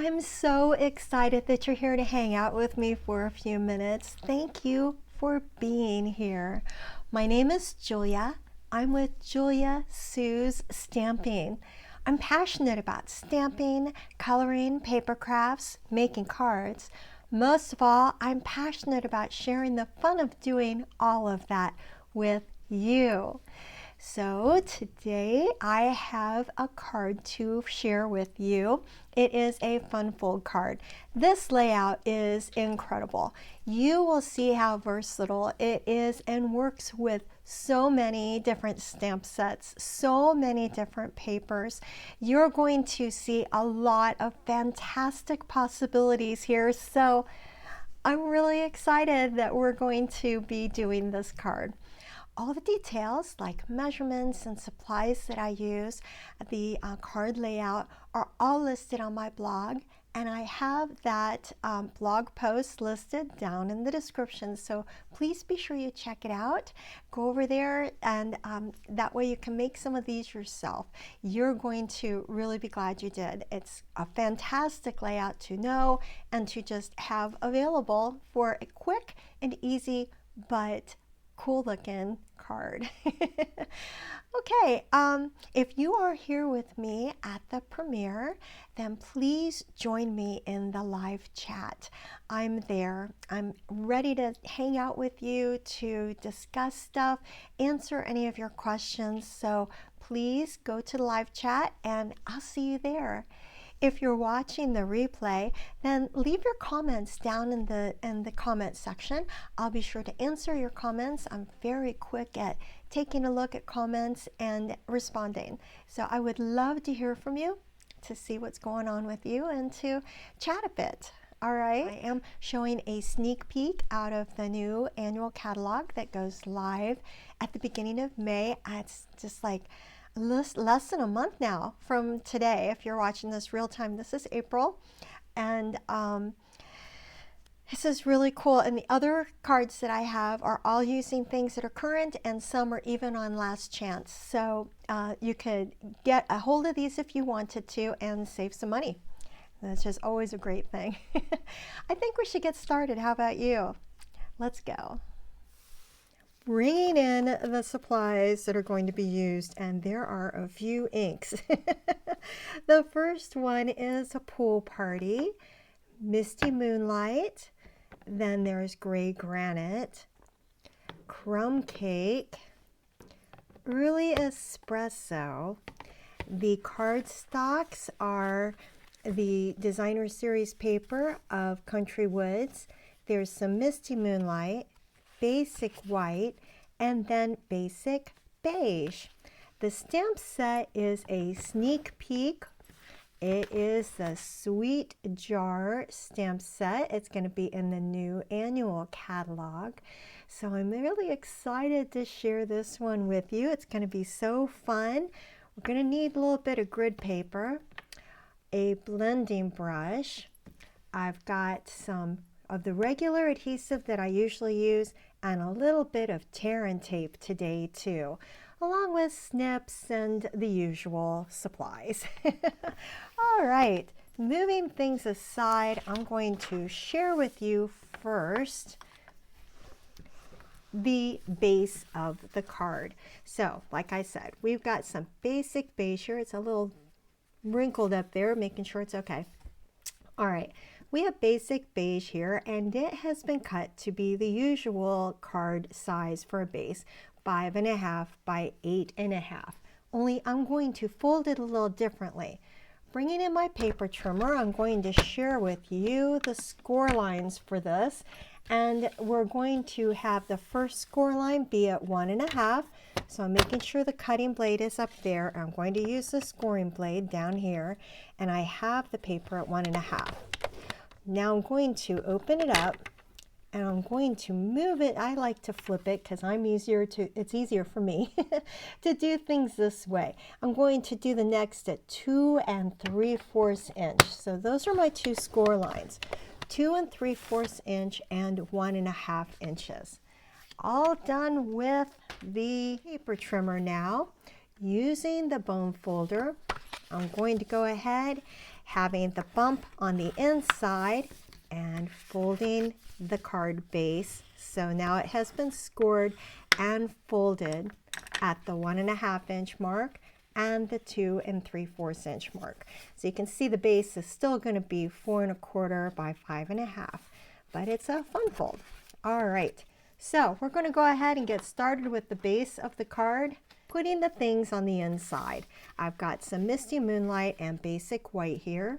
I'm so excited that you're here to hang out with me for a few minutes. Thank you for being here. My name is Julia. I'm with Julia Sue's Stamping. I'm passionate about stamping, coloring, paper crafts, making cards. Most of all, I'm passionate about sharing the fun of doing all of that with you. So today I have a card to share with you. It is a fun fold card. This layout is incredible. You will see how versatile it is and works with so many different stamp sets, so many different papers. You're going to see a lot of fantastic possibilities here. So I'm really excited that we're going to be doing this card. All the details like measurements and supplies that I use, the card layout are all listed on my blog, and I have that blog post listed down in the description, so please be sure you check it out. Go over there, and that way you can make some of these yourself. You're going to really be glad you did. It's a fantastic layout to know and to just have available for a quick and easy but cool looking card. Okay, if you are here with me at the premiere, then please join me in the live chat. I'm there. I'm ready to hang out with you, to discuss stuff, answer any of your questions. So please go to the live chat and I'll see you there. If you're watching the replay, then leave your comments down in the comment section. I'll be sure to answer your comments. I'm very quick at taking a look at comments and responding. So I would love to hear from you, to see what's going on with you, and to chat a bit. All right, I am showing a sneak peek out of the new annual catalog that goes live at the beginning of May. It's just like less than a month now from today. If you're watching this real time, this is April, and this is really cool. And the other cards that I have are all using things that are current, and some are even on last chance. So you could get a hold of these if you wanted to and save some money. That's just always a great thing. I think we should get started. How about you? Let's go. Bringing in the supplies that are going to be used, and there are a few inks. The first one is a pool party, misty moonlight, then there's gray granite, crumb cake, early espresso. The cardstocks are the designer series paper of Country Woods. There's some misty moonlight, basic white, and then basic beige. The stamp set is a sneak peek. It is the Sweet Jar stamp set. It's going to be in the new annual catalog. So I'm really excited to share this one with you. It's going to be so fun. We're going to need a little bit of grid paper, a blending brush. I've got some of the regular adhesive that I usually use, and a little bit of tear and tape today too, along with snips and the usual supplies. All right, moving things aside, I'm going to share with you first the base of the card. So like I said, we've got some basic beige here. It's a little wrinkled up there, making sure it's okay. All right, we have basic beige here, and it has been cut to be the usual card size for a base, 5.5 by 8.5. Only I'm going to fold it a little differently. Bringing in my paper trimmer, I'm going to share with you the score lines for this, and we're going to have the first score line be at 1.5. So I'm making sure the cutting blade is up there. I'm going to use the scoring blade down here, and I have the paper at 1.5. Now I'm going to open it up, and I'm going to move it. I like to flip it because it's easier for me to do things this way. I'm going to do the next at 2 3/4 inch. So those are my two score lines, 2 3/4 inch and 1.5 inches. All done with the paper trimmer now. Using the bone folder, I'm going to go ahead, having the bump on the inside and folding the card base. So now it has been scored and folded at the 1.5 inch mark and the 2 3/4 inch mark. So you can see the base is still going to be 4 1/4 by 5.5, but it's a fun fold. All right, so we're going to go ahead and get started with the base of the card, putting the things on the inside. I've got some Misty Moonlight and basic white here.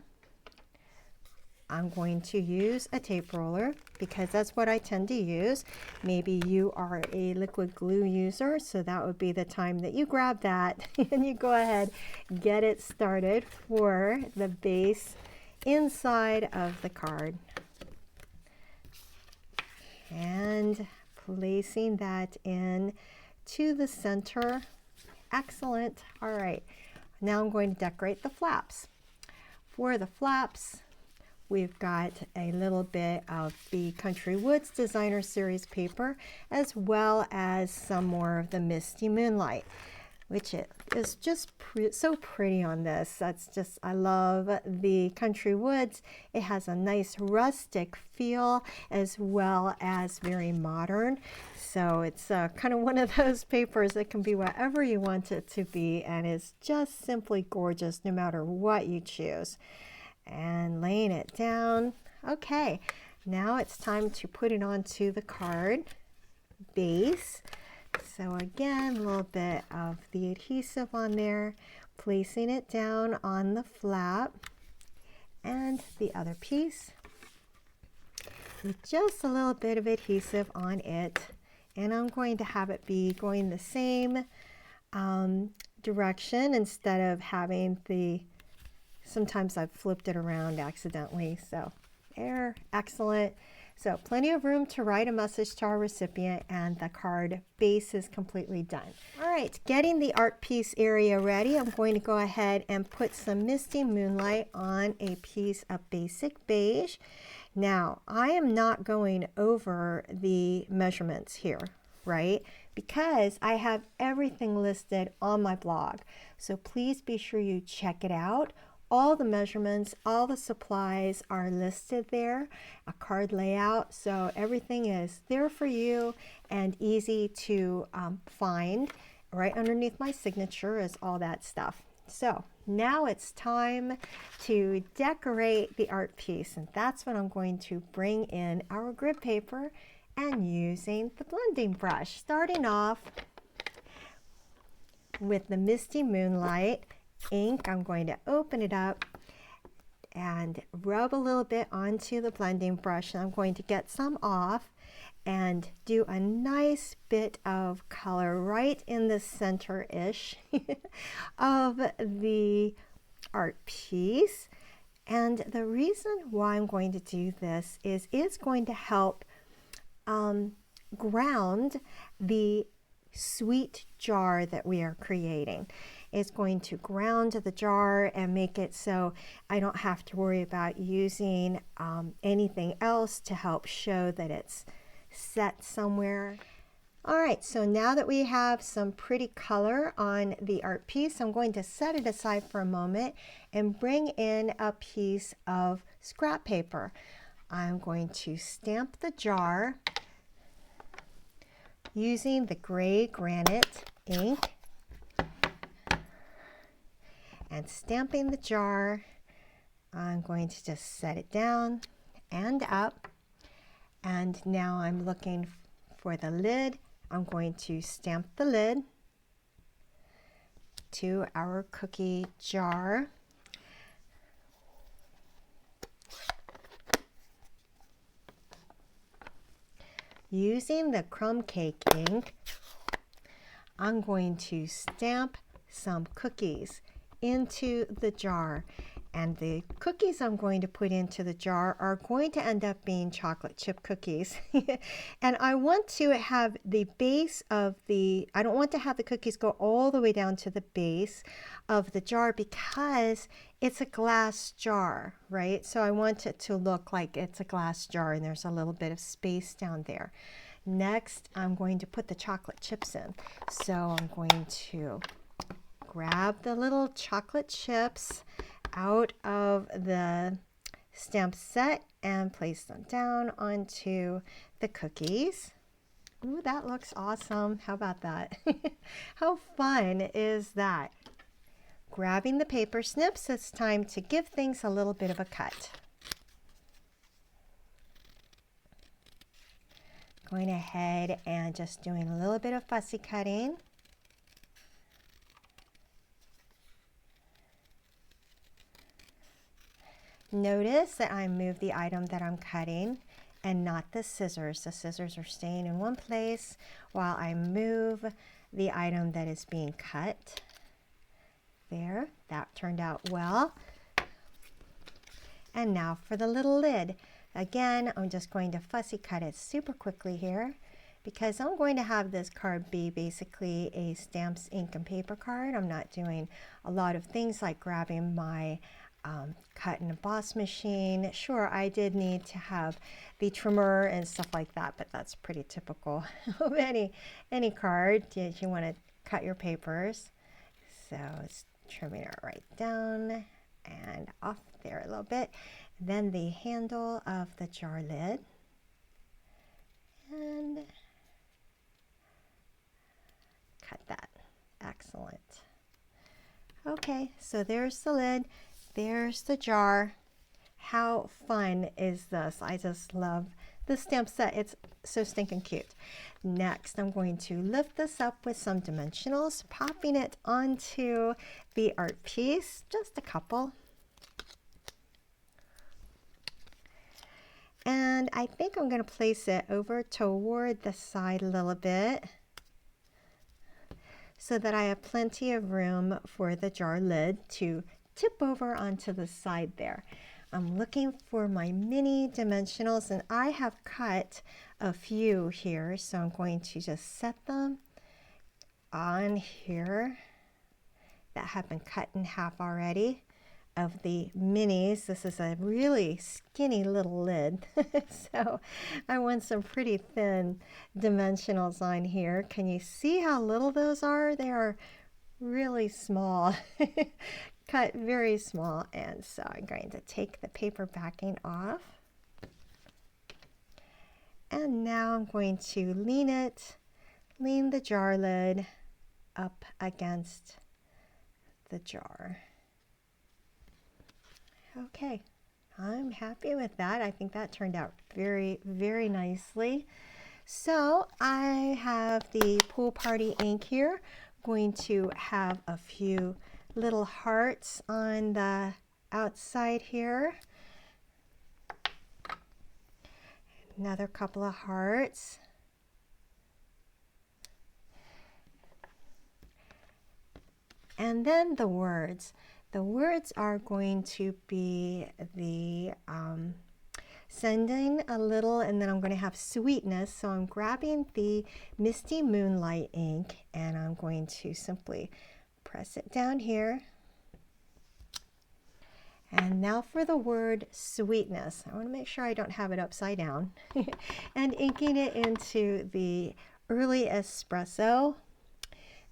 I'm going to use a tape roller because that's what I tend to use. Maybe you are a liquid glue user, so that would be the time that you grab that and you go ahead, get it started for the base inside of the card. And placing that in to the center. Excellent. All right, now I'm going to decorate the flaps. For the flaps, we've got a little bit of the Country Woods Designer Series paper, as well as some more of the Misty Moonlight, which is just so pretty on this. That's just, I love the Country Woods. It has a nice rustic feel as well as very modern. So it's kind of one of those papers that can be whatever you want it to be, and is just simply gorgeous no matter what you choose. And laying it down. Okay, now it's time to put it onto the card base. So again, a little bit of the adhesive on there, placing it down on the flap, and the other piece with just a little bit of adhesive on it. And I'm going to have it be going the same direction instead of having the, sometimes I've flipped it around accidentally. So there, excellent. So plenty of room to write a message to our recipient, and the card base is completely done. All right, getting the art piece area ready, I'm going to go ahead and put some Misty Moonlight on a piece of basic beige. Now, I am not going over the measurements here, right? Because I have everything listed on my blog. So please be sure you check it out. All the measurements, all the supplies are listed there, a card layout, so everything is there for you and easy to find. Right underneath my signature is all that stuff. So now it's time to decorate the art piece, and that's when I'm going to bring in our grid paper and using the blending brush. Starting off with the Misty Moonlight ink, I'm going to open it up and rub a little bit onto the blending brush, and I'm going to get some off and do a nice bit of color right in the center-ish of the art piece. And the reason why I'm going to do this is it's going to help ground the sweet jar that we are creating. It's going to ground the jar and make it so I don't have to worry about using anything else to help show that it's set somewhere. All right, so now that we have some pretty color on the art piece, I'm going to set it aside for a moment and bring in a piece of scrap paper. I'm going to stamp the jar using the gray granite ink, and stamping the jar. I'm going to just set it down and up, and now I'm looking for the lid. I'm going to stamp the lid to our cookie jar. Using the crumb cake ink, I'm going to stamp some cookies into the jar, and the cookies I'm going to put into the jar are going to end up being chocolate chip cookies. And I want to have the base of the, I don't want to have the cookies go all the way down to the base of the jar because it's a glass jar, right? So I want it to look like it's a glass jar and there's a little bit of space down there. Next, I'm going to put the chocolate chips in. So I'm going to grab the little chocolate chips out of the stamp set and place them down onto the cookies. Ooh, that looks awesome. How about that? How fun is that? Grabbing the paper snips, it's time to give things a little bit of a cut. Going ahead and just doing a little bit of fussy cutting. Notice that I move the item that I'm cutting and not the scissors. The scissors are staying in one place while I move the item that is being cut. There, that turned out well. And now for the little lid. Again, I'm just going to fussy cut it super quickly here because I'm going to have this card be basically a stamps, ink, and paper card. I'm not doing a lot of things like grabbing my cut and emboss machine. Sure, I did need to have the trimmer and stuff like that, but that's pretty typical of any card if you want to cut your papers. So it's trimming it right down and off there a little bit. Then the handle of the jar lid. And cut that. Excellent. Okay, so there's the lid. There's the jar. How fun is this? I just love the stamp set. It's so stinking cute. Next, I'm going to lift this up with some dimensionals, popping it onto the art piece, just a couple. And I think I'm going to place it over toward the side a little bit so that I have plenty of room for the jar lid to tip over onto the side there. I'm looking for my mini dimensionals, and I have cut a few here, so I'm going to just set them on here that have been cut in half already of the minis. This is a really skinny little lid, so I want some pretty thin dimensionals on here. Can you see how little those are? They are really small. Cut very small, and so I'm going to take the paper backing off, and now I'm going to lean the jar lid up against the jar. Okay, I'm happy with that. I think that turned out very, very nicely. So I have the Pool Party ink here. I'm going to have a few little hearts on the outside here. Another couple of hearts. And then the words. The words are going to be the sending a little, and then I'm going to have sweetness. So I'm grabbing the Misty Moonlight ink, and I'm going to simply press it down here. And now for the word sweetness. I want to make sure I don't have it upside down. And inking it into the Early Espresso.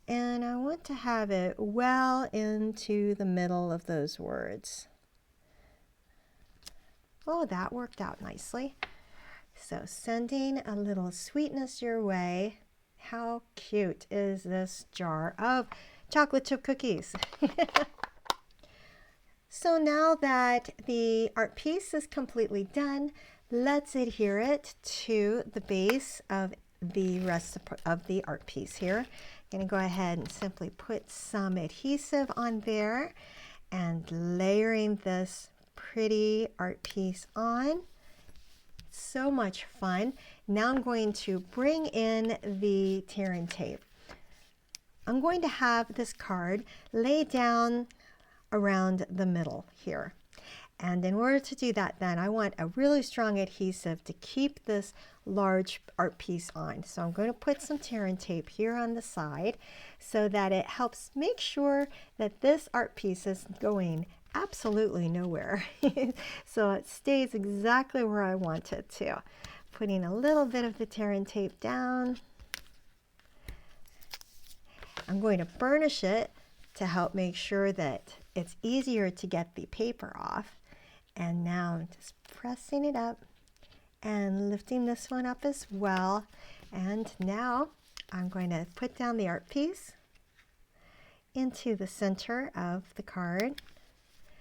And I want to have it well into the middle of those words. Oh, that worked out nicely. So sending a little sweetness your way. How cute is this jar of chocolate chip cookies? So now that the art piece is completely done, let's adhere it to the base of the rest of the art piece here. I'm going to go ahead and simply put some adhesive on there and layering this pretty art piece on. So much fun. Now I'm going to bring in the tearing tape. I'm going to have this card lay down around the middle here. And in order to do that, then I want a really strong adhesive to keep this large art piece on. So I'm going to put some tearing tape here on the side so that it helps make sure that this art piece is going absolutely nowhere. So it stays exactly where I want it to. Putting a little bit of the tearing tape down. I'm going to burnish it to help make sure that it's easier to get the paper off. And now I'm just pressing it up and lifting this one up as well. And now I'm going to put down the art piece into the center of the card.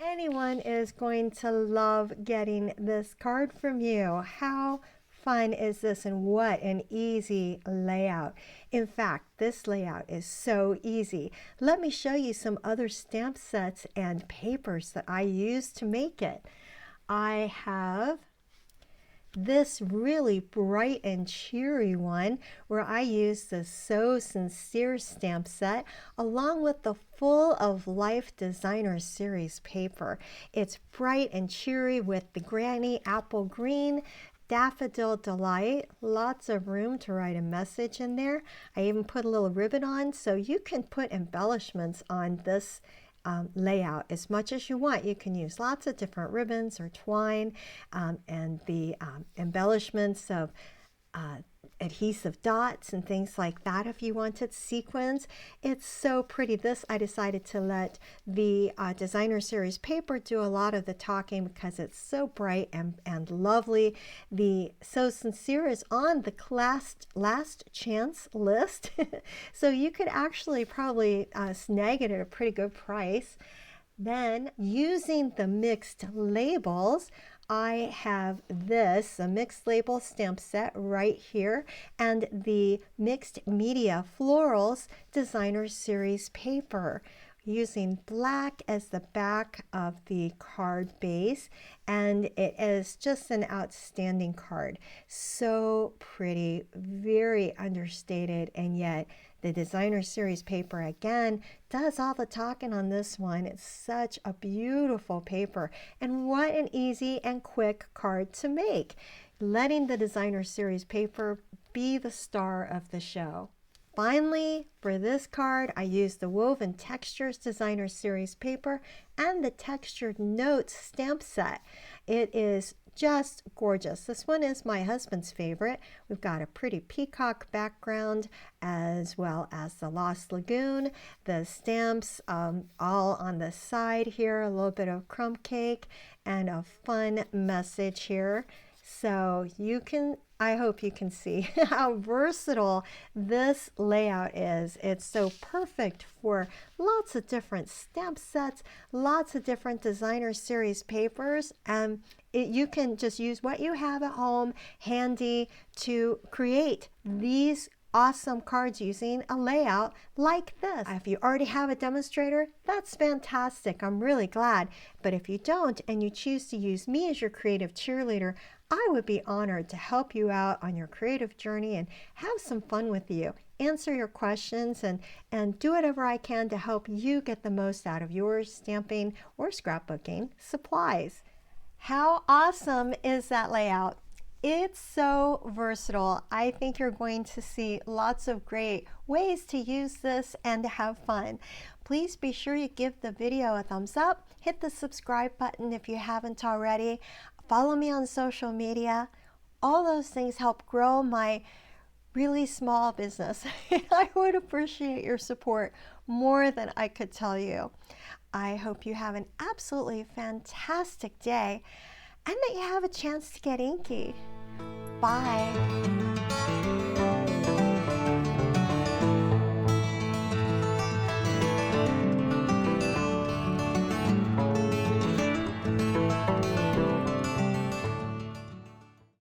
Anyone is going to love getting this card from you. How fun is this, and what an easy layout. In fact, this layout is so easy. Let me show you some other stamp sets and papers that I use to make it. I have this really bright and cheery one where I use the So Sincere stamp set along with the Full of Life Designer Series paper. It's bright and cheery with the Granny Apple Green, Daffodil Delight, lots of room to write a message in there. I even put a little ribbon on, so you can put embellishments on this layout as much as you want. You can use lots of different ribbons or twine, and the embellishments of adhesive dots and things like that if you wanted sequins. It's so pretty. This I decided to let the Designer Series paper do a lot of the talking because it's so bright and lovely. The So Sincere is on the last chance list, so you could actually probably snag it at a pretty good price. Then, using the mixed labels, I have this, a mixed label stamp set right here, and the Mixed Media Florals Designer Series paper, using black as the back of the card base, and it is just an outstanding card. So pretty, very understated, and yet the Designer Series paper again does all the talking on this one. It's such a beautiful paper, and what an easy and quick card to make, letting the Designer Series paper be the star of the show. Finally, for this card, I used the Woven Textures Designer Series paper and the Textured Notes stamp set. It is just gorgeous. This one is my husband's favorite. We've got a pretty peacock background as well as the Lost Lagoon, the stamps all on the side here, a little bit of crumb cake, and a fun message here. So you can, I hope you can see how versatile this layout is. It's so perfect for lots of different stamp sets, lots of different Designer Series papers, and you can just use what you have at home handy to create these awesome cards using a layout like this. If you already have a demonstrator, that's fantastic. I'm really glad. But if you don't and you choose to use me as your creative cheerleader, I would be honored to help you out on your creative journey and have some fun with you, answer your questions, and do whatever I can to help you get the most out of your stamping or scrapbooking supplies. How awesome is that layout? It's so versatile. I think you're going to see lots of great ways to use this and to have fun. Please be sure you give the video a thumbs up, hit the subscribe button if you haven't already, follow me on social media. All those things help grow my really small business. I would appreciate your support more than I could tell you. I hope you have an absolutely fantastic day and that you have a chance to get inky. Bye.